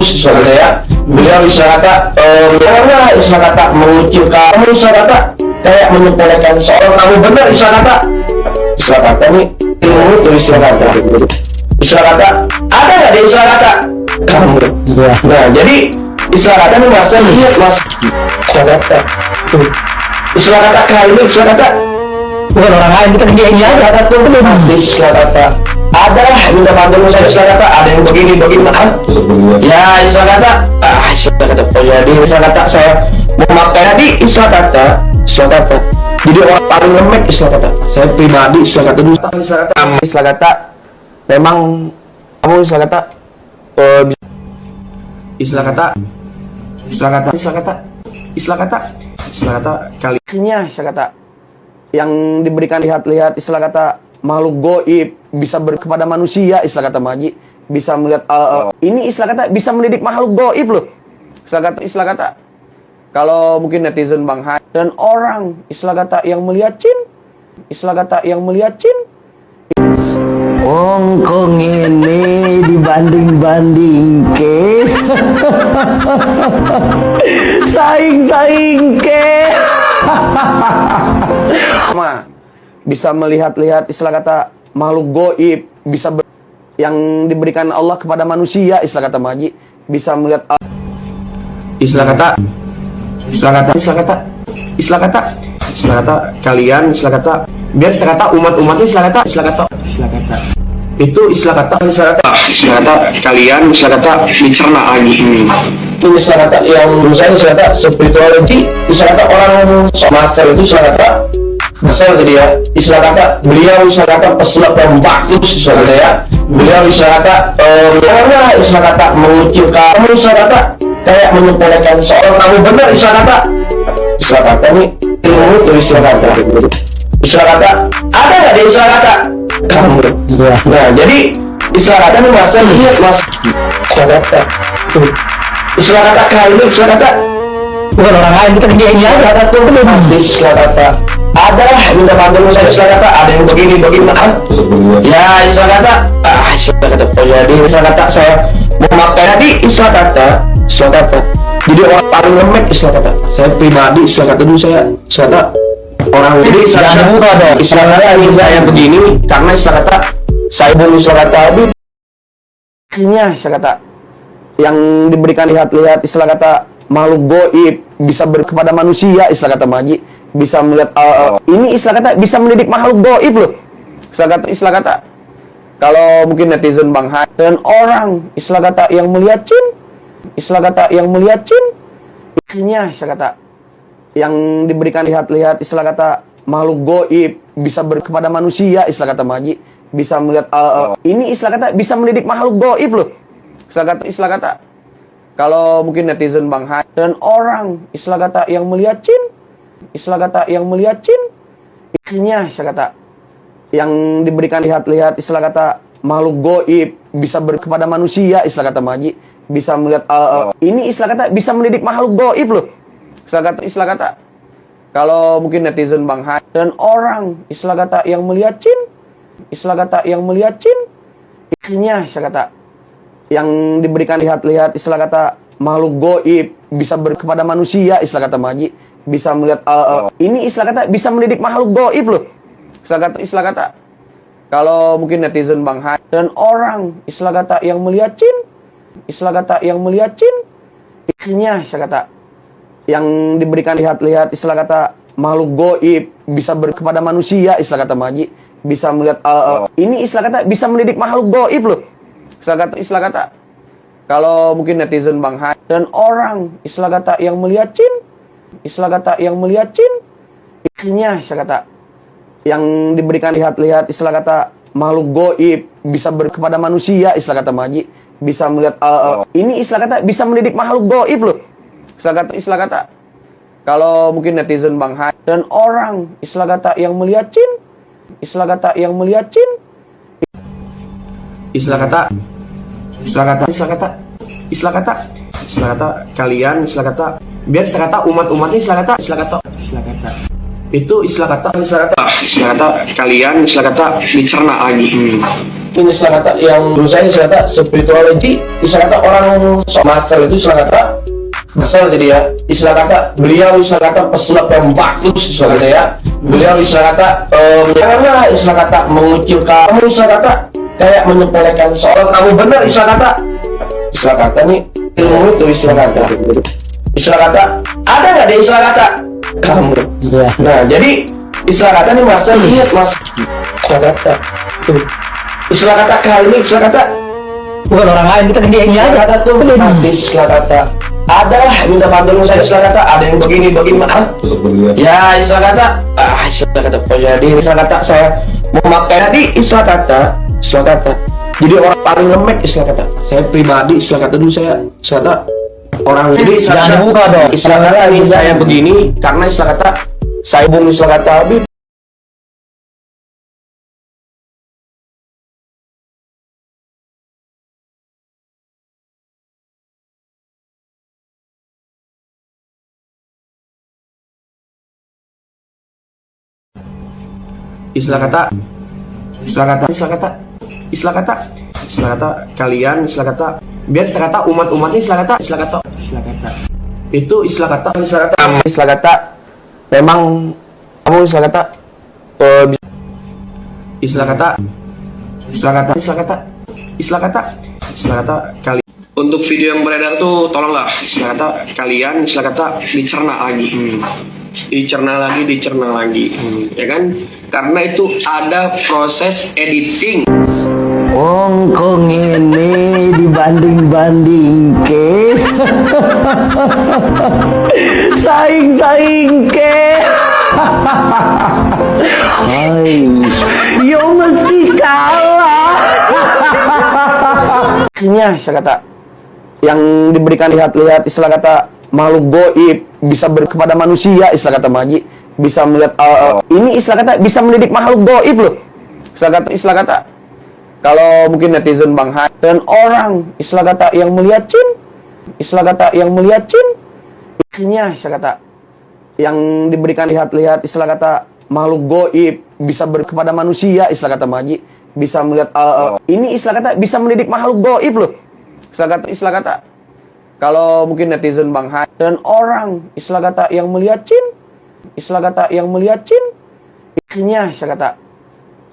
istilah kata ya. Beliau istilah kata karena istilah kata mengucilkan, istilah kata kayak menyepelekan seorang kamu benar istilah kata nih ilmu dari istilah kata. Istilah kata ada nggak di istilah kata kamu? Nah jadi istilah kata ini masa lihat mas istilah kata. Istilah kata kali ini istilah kata bukan orang lain, kita kerjainnya aja kata itu belum istilah kata. Ada lah minta bantuan saya istilah kata, ada yang begini kan ya istilah kata istilah kata jadi istilah kata saya memakai tadi istilah kata jadi orang paling lemek istilah kata saya pribadi istilah kata dulu istilah kata memang kamu istilah kata istilah kata kalinya istilah kata yang diberikan lihat-lihat istilah kata makhluk goib bisa kepada manusia istilah kata Maji bisa melihat ini istilah kata bisa mendidik makhluk goib loh istilah kata kalau mungkin netizen Bang Hai dan orang istilah kata yang melihat jin Ongkong ini dibanding ke saing ke bisa melihat-lihat istilah kata makhluk goib bisa yang diberikan Allah kepada manusia istilah kata Maji bisa melihat istilah kata kalian istilah kata biar istilah kata umat-umatnya istilah kata itu istilah kata kalian istilah kata dicerna lagi ini istilah kata yang menurut saya istilah kata spirituality istilah kata orang master itu istilah kata besar tadi ya istilah kata beliau istilah kata pesulap pembantu istilah kata ya beliau istilah kata karena istilah kata mengucilkan istilah kata kayak menyepelekan seorang kamu benar istilah kata nih ilmu dari istilah kata ada nggak di istilah kata kamu nah jadi istilah kata ini masa lihat mas istilah kata kali ini istilah kata bukan orang lain, kita kerjainnya aja kata itu belum istilah kata ada lah minta bantuan saya istilah kata ada yang begini kan ya istilah kata jadi istilah kata saya memakai tadi istilah kata jadi orang paling lemek istilah kata saya pribadi istilah kata dulu saya istilah kata orang jadi istilah kata juga yang begini karena istilah kata saya belum istilah kata lebih akhirnya istilah kata yang diberikan lihat-lihat istilah kata makhluk goib bisa kepada manusia istilah kata Maji bisa melihat ini istilah kata bisa mendidik makhluk goib loh istilah kata kalau mungkin netizen Bang Hai dan orang istilah kata yang melihat jin akhirnya istilah kata yang diberikan lihat-lihat istilah kata makhluk goib bisa kepada manusia istilah kata Maji bisa melihat ini istilah kata bisa mendidik makhluk goib loh istilah kata kalau mungkin netizen Bang Hai dan orang istilah kata yang melihat jin akhirnya istilah kata yang diberikan lihat-lihat istilah kata makhluk goib bisa kepada manusia istilah kata Maji bisa melihat ini istilah kata bisa mendidik makhluk goib loh istilah kata kalau mungkin netizen Bang Hai dan orang istilah kata yang melihat jin akhirnya istilah kata yang diberikan lihat-lihat istilah kata makhluk goib bisa kepada manusia istilah kata Maji bisa melihat ini istilah kata bisa mendidik makhluk goib loh istilah kata kalau mungkin netizen Bang Hai dan orang istilah kata yang melihat jin akhirnya istilah kata yang diberikan lihat-lihat istilah kata makhluk goib bisa kepada manusia istilah kata Maji bisa melihat ini istilah kata bisa mendidik makhluk goib loh istilah kata kalau mungkin netizen Bang Hai dan orang istilah kata yang melihat jin akhirnya istilah kata yang diberikan lihat-lihat istilah kata makhluk goib bisa kepada manusia istilah kata Maji bisa melihat ini istilah kata bisa mendidik makhluk goib loh istilah kata kalau mungkin netizen Bang Hai dan orang istilah kata yang melihat jin istilah kata kalian istilah kata biar istilah kata umat-umatnya istilah kata itu istilah kata kalian istilah kata dicerna lagi ini istilah kata yang dulu saya istilah kata spirituality, istilah kata orang master itu istilah kata besar jadi ya, istilah kata beliau istilah kata pesulap yang bagus istilah kata ya, beliau istilah kata karena istilah kata mengucilkan kamu istilah kata kayak menyepelekan soal kamu benar istilah kata nih ilmu itu istilah kata ada nggak deh istilah kata kamu Iya. nah jadi istilah kata nih masa ingat mas istilah kata tuh istilah kata kali ini istilah kata Bukan orang lain, kita kerjain aja. istilah kata tuh pasti istilah kata ada lah minta bantuan saya istilah kata ada yang begini ya istilah kata istilah kata jadi istilah kata saya memakai tadi istilah kata jadi orang paling lemek istilah kata saya pribadi istilah kata dulu saya istilah kata orang jadi istilah Jangan kata dibuka dong. istilah kata ini saya begini karena istilah kata saya bung istilah kata Habib istilah kata kalian istilah kata biar istilah kata umat ini istilah kata itu istilah kata memang kamu istilah kata istilah kata kali untuk video yang beredar tuh tolonglah istilah kata kalian istilah kata dicerna lagi ya kan karena itu ada proses editing. Ongkong ini dibanding ke saing ke Hai yo mesti kalah Akhirnya istilah kata yang diberikan lihat-lihat istilah kata makhluk goib bisa kepada manusia istilah kata Maji bisa melihat ini istilah kata bisa mendidik makhluk goib loh istilah kata kalau mungkin netizen Bang Hai dan orang istilah kata yang melihat jin akhirnya istilah kata yang diberikan lihat-lihat istilah kata makhluk goib bisa kepada manusia istilah kata Maji bisa melihat ini istilah kata bisa mendidik makhluk goib loh istilah kata kalau mungkin netizen Bang Hai dan orang istilah kata yang melihat jin akhirnya istilah kata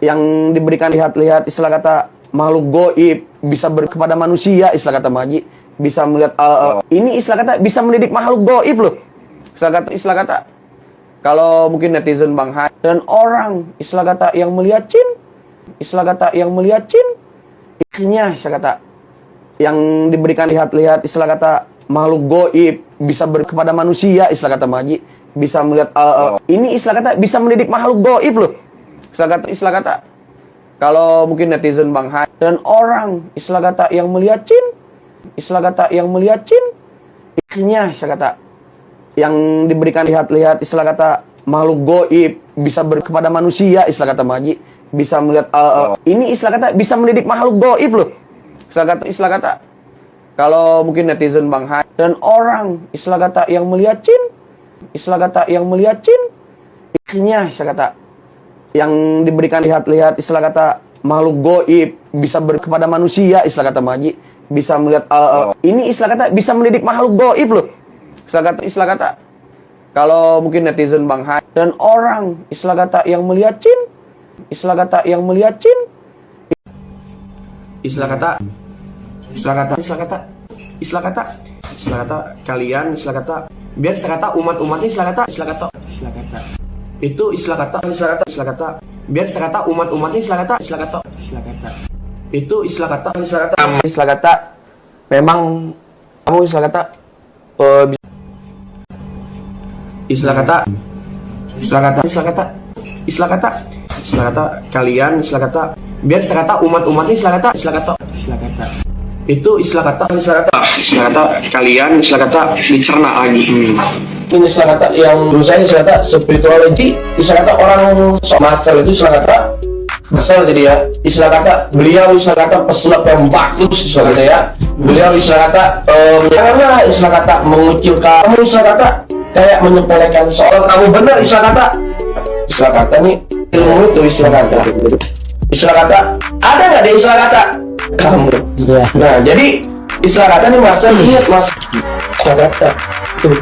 yang diberikan lihat-lihat istilah kata makhluk goib bisa kepada manusia istilah kata Maji bisa melihat ini istilah kata bisa mendidik makhluk goib loh istilah kata kalau mungkin netizen Bang Hai dan orang istilah kata yang melihat jin akhirnya istilah kata yang diberikan lihat-lihat istilah kata makhluk goib bisa kepada manusia istilah kata Maji bisa melihat ini istilah kata bisa mendidik makhluk goib loh istilah kata kalau mungkin netizen Bang Hai dan orang istilah kata yang melihat jin akhirnya istilah kata yang diberikan lihat-lihat istilah kata makhluk goib bisa kepada manusia istilah kata Maji bisa melihat ini istilah kata bisa mendidik makhluk goib loh istilah kata kalau mungkin netizen Bang Hai dan orang istilah kata yang melihat jin akhirnya istilah kata yang diberikan lihat-lihat istilah kata makhluk goib bisa kepada manusia istilah kata Maji bisa melihat ini istilah kata bisa mendidik makhluk goib loh istilah kata kalau mungkin netizen Bang Hai dan orang istilah kata yang melihat jin istilah kata kalian istilah kata biar istilah kata umat ini istilah kata itu istilah kata biar istilah kata umat ini istilah kata itu istilah kata memang kamu istilah kata istilah kata kalian istilah kata biar istilah kata umat ini istilah kata itu istilah kata kalian istilah kata dicerna lagi ini istilah kata yang dulu saya istilah kata spirituality istilah kata orang master itu istilah kata besar jadi ya istilah kata beliau istilah kata pesulap yang bagus istilah kata ya beliau istilah kata karena istilah kata mengucilkan kamu istilah kata kayak menyepelekan soal kamu benar istilah kata nih ilmu itu istilah kata Istilah kata, ada nggak deh istilah kata? Kamu. Iya. Nah, jadi istilah kata nih Mas, ingat Mas. Istilah kata. Tuh.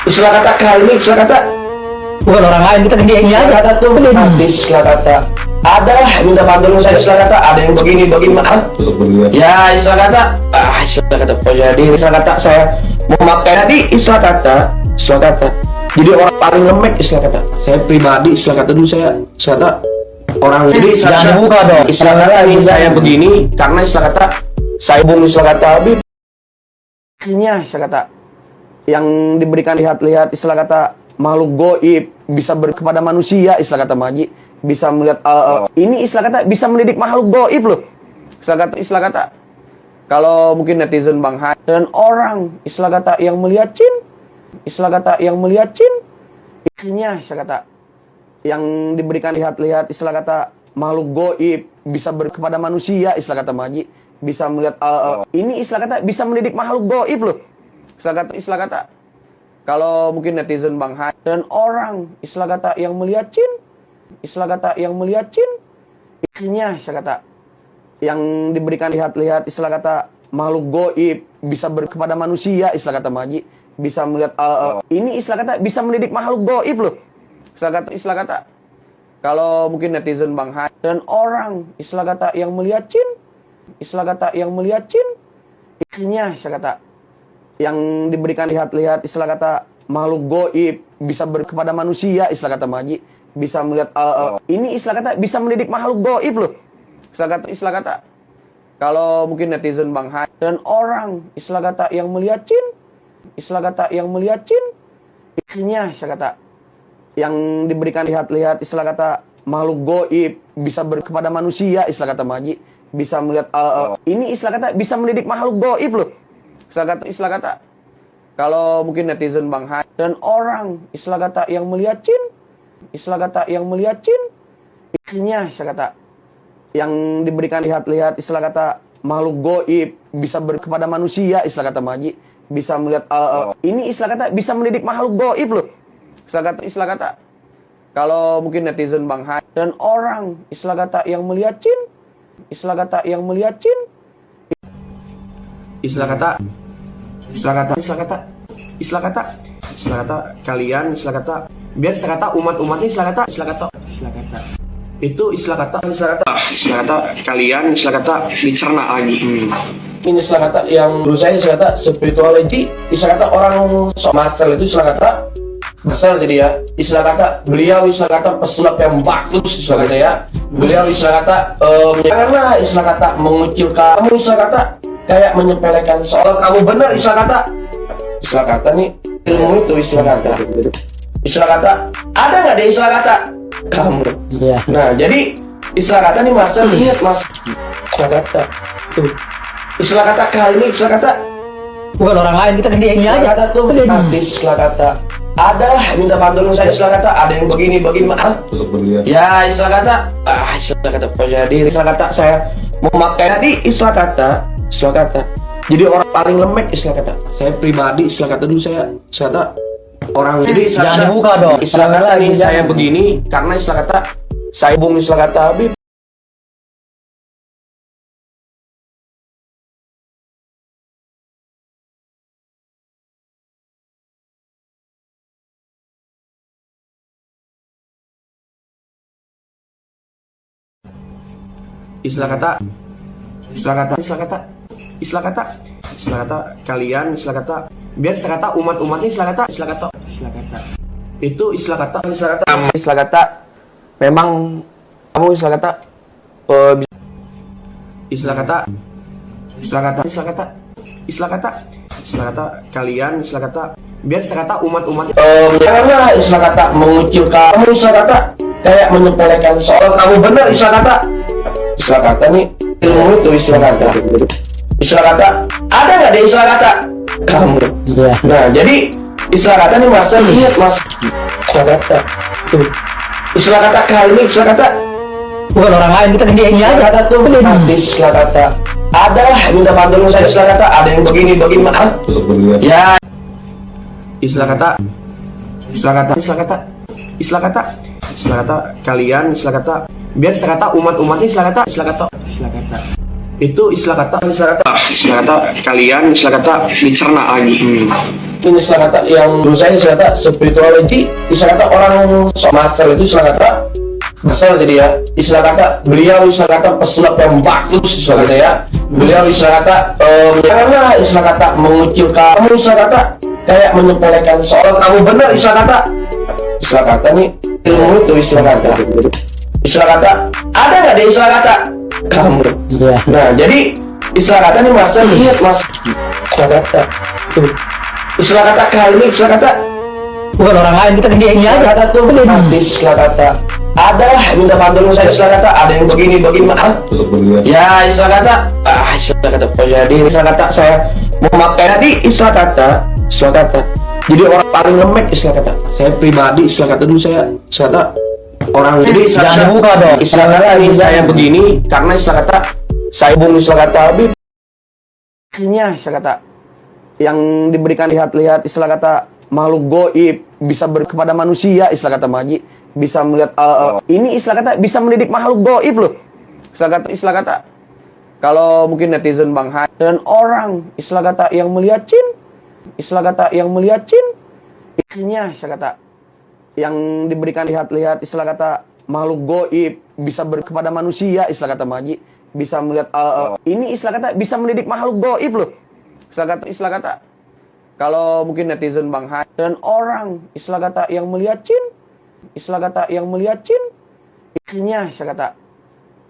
Istilah kata kali ini istilah kata. Bukan orang lain, kita kerjain aja. Istilah kata tuh, istilah kata. Ada lah, minta bantuan saya istilah kata. Ada yang begini, maaf. Ya, istilah kata. Istilah kata. Jadi istilah kata saya memakai tadi istilah kata. Jadi orang paling lemek istilah kata. Saya pribadi istilah kata dulu saya istilah kata orang. Jadi istilah Jangan kata, dibuka dong. istilah kata ini saya begini karena istilah kata saya bung istilah kata Habib. Akhirnya istilah kata yang diberikan lihat-lihat istilah kata makhluk goib bisa kepada manusia istilah kata Maji bisa melihat ini istilah kata bisa mendidik makhluk goib loh istilah kata kalau mungkin netizen Bang Hai dan orang istilah kata yang melihat jin akhirnya istilah kata yang diberikan lihat-lihat istilah kata makhluk goib bisa kepada manusia istilah kata Maji bisa melihat ini istilah kata bisa mendidik makhluk goib loh istilah kata kalau mungkin netizen Bang Hai dan orang istilah kata yang melihat jin akhirnya istilah kata yang diberikan lihat-lihat istilah kata makhluk goib bisa kepada manusia istilah kata Maji bisa melihat ini istilah kata bisa mendidik makhluk goib loh istilah kata kalau mungkin netizen Bang Hai dan orang istilah kata yang melihat jin akhirnya istilah kata yang diberikan lihat-lihat istilah kata makhluk goib bisa kepada manusia istilah kata Maji bisa melihat ini istilah kata bisa mendidik makhluk goib loh istilah kata kalau mungkin netizen Bang Hai dan orang istilah kata yang melihat jin akhirnya istilah kata yang diberikan lihat-lihat istilah kata makhluk goib bisa kepada manusia istilah kata Maji bisa melihat ini istilah kata bisa mendidik makhluk goib loh istilah kata kalau mungkin netizen Bang Hai dan orang istilah kata yang melihat jin akhirnya istilah kata yang diberikan lihat-lihat istilah kata makhluk goib bisa kepada manusia istilah kata Maji bisa melihat ini istilah kata bisa mendidik makhluk goib loh istilah kata kalau mungkin netizen Bang Hai dan orang istilah kata yang melihat jin istilah kata kalian istilah kata biar istilah kata umat-umat ini istilah kata itu istilah kata kalian istilah kata dicerna lagi ini istilah kata yang menurut saya istilah kata spirituality istilah kata orang masal itu istilah kata masal jadi ya istilah kata beliau istilah kata pesulap yang bagus istilah kata ya beliau istilah kata karena istilah kata mengucil kamu istilah kata kayak menyepelekan soal kamu benar istilah kata nih ilmu itu istilah kata ada nggak deh istilah kata kamu. Iya. Nah jadi istilah kata nih Mas ingat Mas istilah kata tuh istilah kata kali ini istilah kata Bukan orang lain, kita kerjain aja. istilah kata tuh istilah kata ada lah minta bantuan saya istilah kata ada yang begini maaf ya istilah kata jadi istilah kata saya memakai tadi istilah kata jadi orang paling lemek istilah kata saya pribadi istilah kata dulu saya istilah kata orang jadi istilah Jangan kata dibuka dong. istilah kata ini saya begini karena istilah kata saya bung istilah kata Habib istilah kata kalian istilah kata biar istilah kata umat-umat ini istilah kata itu istilah kata memang kamu istilah kata istilah kata kalian istilah kata biar istilah kata umat-umat karena istilah kata mengucil kamu istilah kata kayak menyepelekan soal kamu benar istilah kata nih ilmu itu istilah kata ada nggak deh istilah kata kamu. Iya. Nah jadi istilah kata nih Mas ingat Mas istilah kata tuh istilah kata kali ini istilah kata Bukan orang lain, kita kerjain aja. istilah kata tuh istilah kata ada lah minta bantuan saya istilah kata ada yang begini maaf ya istilah kata kalian istilah kata biar istilah kata umat-umat ini istilah kata itu istilah kata kalian istilah kata dicerna lagi. Ini istilah kata yang menurut saya istilah kata spirituality, istilah kata orang masal itu istilah kata masal. Jadi ya istilah kata beliau istilah kata pesulap yang bagus istilah kata ya, beliau istilah kata karena istilah kata mengucil kamu istilah kata kayak menyepelekan soal kamu benar istilah kata nih ilmu itu istilah kata ada nggak deh istilah kata kamu. Nah jadi istilah kata nih masa ingat mas istilah kata kali ini istilah kata Bukan orang lain, kita kerjain aja. kata tuh istilah kata adalah minta bantuan saya istilah kata ada yang begini maaf ya istilah kata jadi istilah kata saya memakai tadi istilah kata jadi orang paling lembek istilah kata saya pribadi istilah kata dulu saya istilah kata orang jadi Jangan dibuka dong. istilah kata ini saya begini karena istilah kata saya bung istilah kata lebih akhirnya istilah kata yang diberikan lihat-lihat istilah kata makhluk goib bisa kepada manusia istilah kata maji bisa melihat ini istilah kata bisa mendidik makhluk goib loh istilah kata kalau mungkin netizen Bang Hai dan orang istilah kata yang melihat jin akhirnya istilah kata yang diberikan lihat-lihat istilah kata makhluk goib bisa kepada manusia istilah kata maji bisa melihat ini istilah kata bisa mendidik makhluk goib loh istilah kata kalau mungkin netizen Bang Hai dan orang istilah kata yang melihat jin akhirnya istilah kata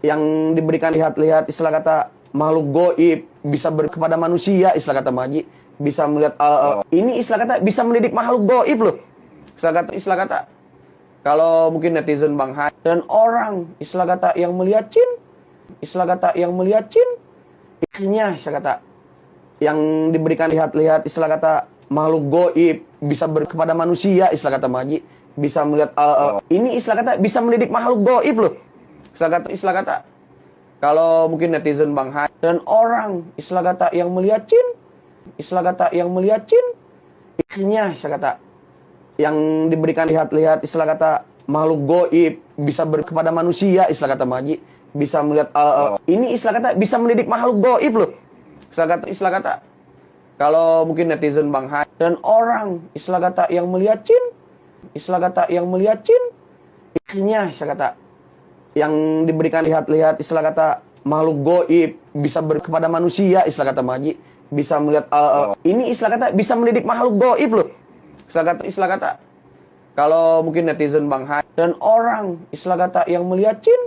yang diberikan lihat-lihat istilah kata makhluk goib bisa kepada manusia istilah kata maji bisa melihat ini istilah kata bisa mendidik makhluk goib loh istilah kata kalau mungkin netizen Bang Hai dan orang istilah kata yang melihat jin akhirnya istilah kata yang diberikan lihat-lihat istilah kata makhluk goib bisa kepada manusia istilah kata maji bisa melihat ini istilah kata bisa mendidik makhluk goib loh istilah kata kalau mungkin netizen Bang Hai dan orang istilah kata yang melihat jin akhirnya istilah kata yang diberikan lihat-lihat istilah kata makhluk goib bisa kepada manusia istilah kata maji bisa melihat ini istilah kata bisa mendidik makhluk goib loh istilah kata kalau mungkin netizen Bang Hai dan orang istilah kata yang melihat jin akhirnya istilah kata yang diberikan lihat-lihat istilah kata makhluk goib bisa kepada manusia istilah kata maji bisa melihat ini istilah kata bisa mendidik makhluk goib loh istilah kata kalau mungkin netizen Bang Hai dan orang istilah kata yang melihat jin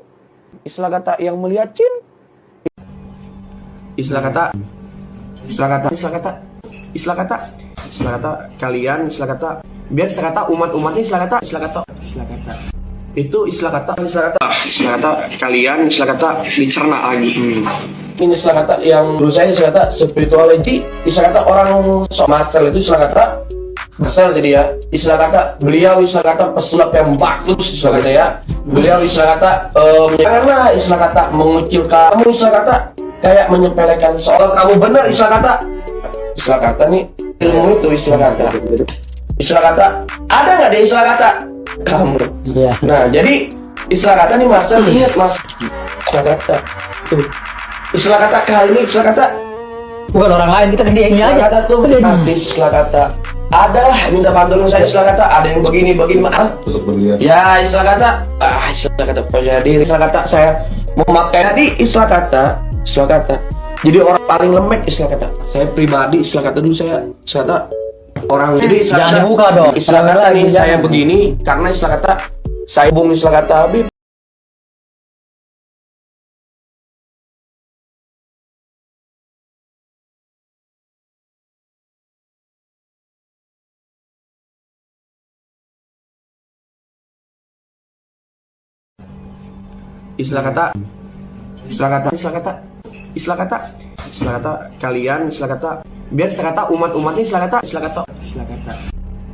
istilah kata kalian istilah kata biar istilah kata umat-umat ini istilah kata itu istilah kata kalian istilah kata dicerna lagi. Ini istilah kata yang menurut saya istilah kata spirituality, istilah kata orang masal itu istilah kata masal. Jadi ya istilah kata beliau istilah kata pesulap yang bagus istilah kata ya, beliau istilah kata karena istilah kata mengucil kamu istilah kata kayak menyepelekan soal kamu benar istilah kata nih ilmu itu istilah kata ada nggak deh istilah kata kamu. Nah jadi istilah kata nih masa ingat mas istilah kata kali ini istilah kata Bukan orang lain, kita kerjain aja. kata tuh istilah kata adalah minta bantuan saya istilah kata ada yang begini maaf ya istilah kata jadi istilah kata saya memakai tadi istilah kata jadi orang paling lembek istilah kata saya pribadi istilah kata dulu saya istilah kata orang jadi istilah Jangan kata dibuka dong. istilah kata ini saya begini karena istilah kata saya bung istilah kata Habib istilah kata kalian istilah kata biar istilah kata umat-umat ini istilah kata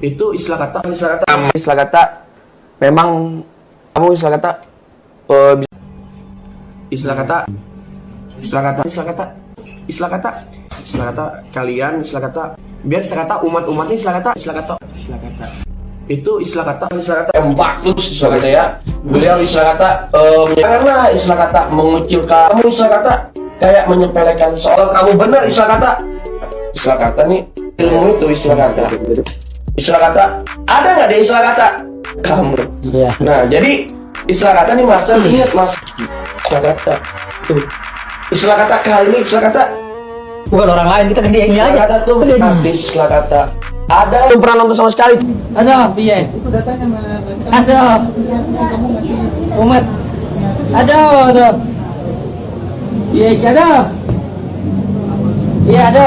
itu istilah kata memang kamu istilah kata istilah kata kalian istilah kata biar istilah kata umat-umat ini istilah kata itu istilah kata yang bagus, istilah kata ya. Beliau istilah kata karena istilah kata mengucilkan, kamu istilah kata kayak menyepelekan soal kamu benar istilah kata nih ilmu itu istilah kata ada nggak deh istilah kata kamu. Iya. Nah jadi istilah kata nih mas, ingat mas, istilah kata tuh, istilah kata kali ini istilah kata Bukan orang lain, kita kerjain istilah aja. kata tuh artis istilah kata ada yang pernah nonton sama sekali. Ada, piye? Ada. Umat. Ada. Piye ada? Iya ada.